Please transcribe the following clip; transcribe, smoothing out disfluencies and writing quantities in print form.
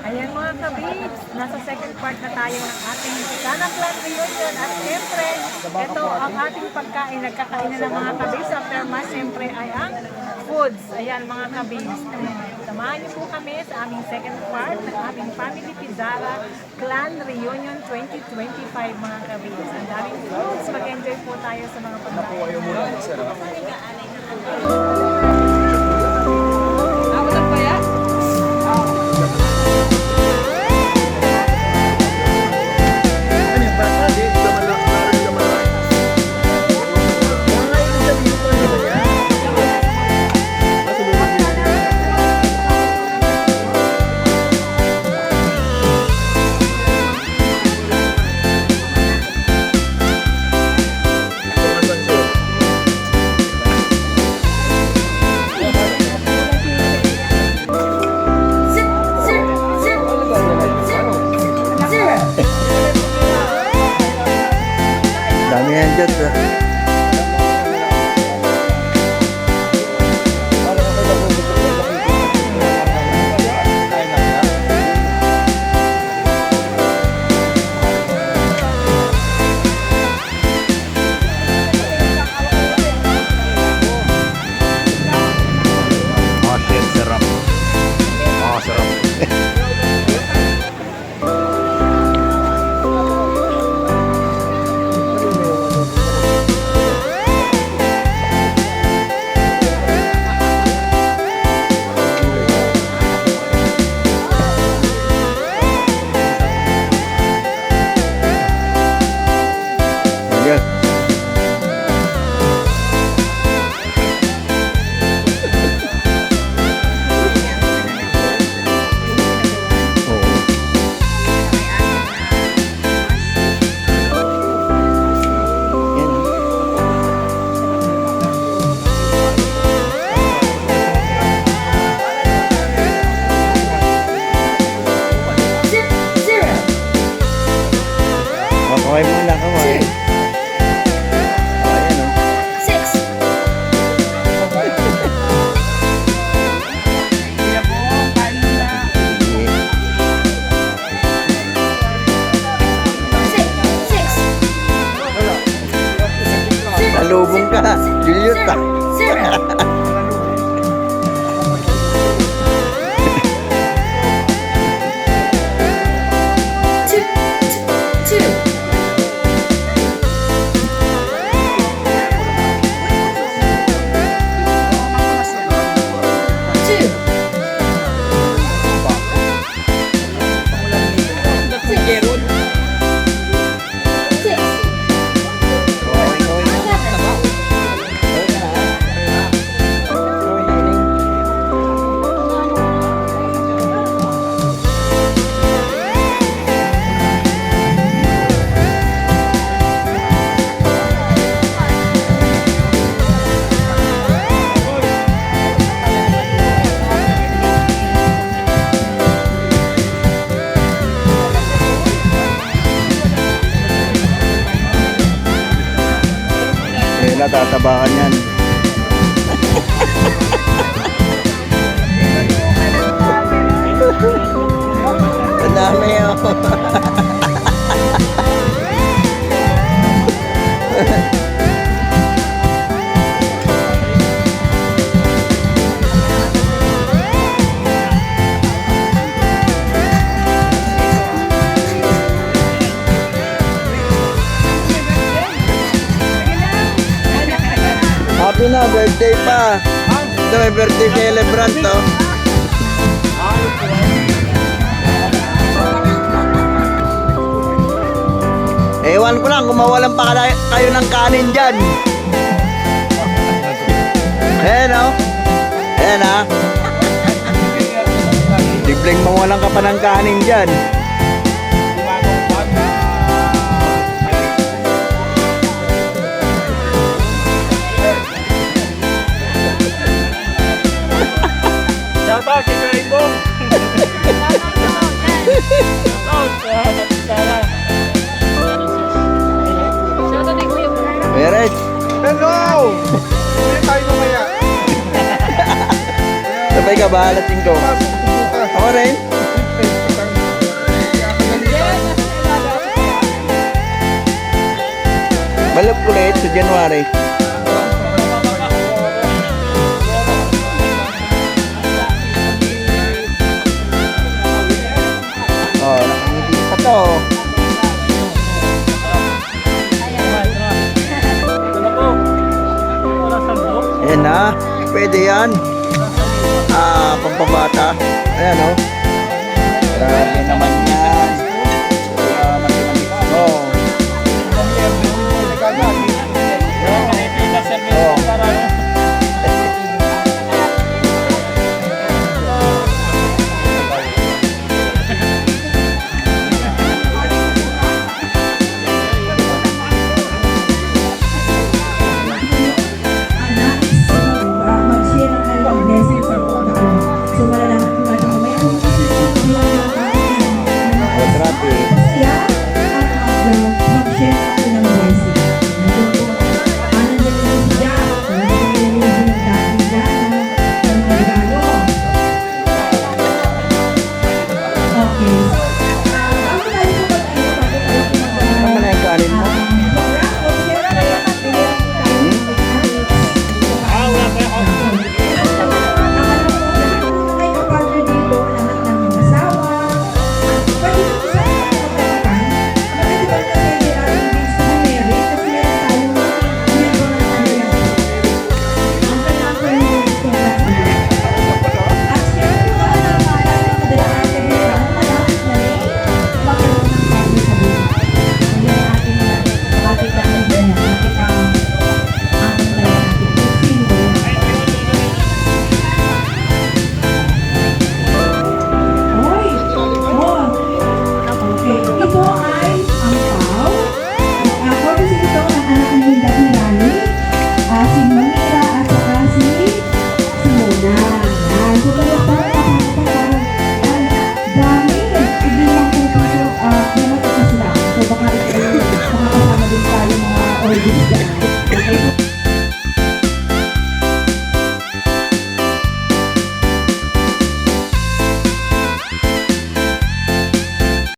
Ayan mga kabibs, nasa second part na tayo ng ating Sana Clan Reunion. At siyempre, ito ang ating pagkain. Nagkakain na ng mga kabibs. After mas, siyempre ay ang foods. Ayan mga kabibs. Samahan niyo po kami sa aming second part ng aming Family Pizzara Clan Reunion 2025 mga kabibs. Ang daming foods. Mag-enjoy po tayo sa mga pagkain. Dami yan dyan. Oh shit, sarap. Oh, sarap. Yes. Okay muna, kamay. Ayan o. Talubong ka, Juliet ka. Natatabakan yan. Ang dami yun. Happy na, birthday pa. Ito may birthday celebrant to. Ewan ko lang kung mawalan pa kayo ng kanin dyan. Ayan o. Ayan ha. Libleng mawalan ka pa ng kanin dyan. Shoutout kay Rainbow. Shoutout kay Kuya Bernard. Meron. Hello! Ulit tayo mamaya. Sabay ka ba? Lasing ko. Pasok bukas. Ako rin. Tayo Balik ulit sa January. Oh, nakangiti pa to. Ayan na. Pwede yan. Pampabata. Ayan, oh.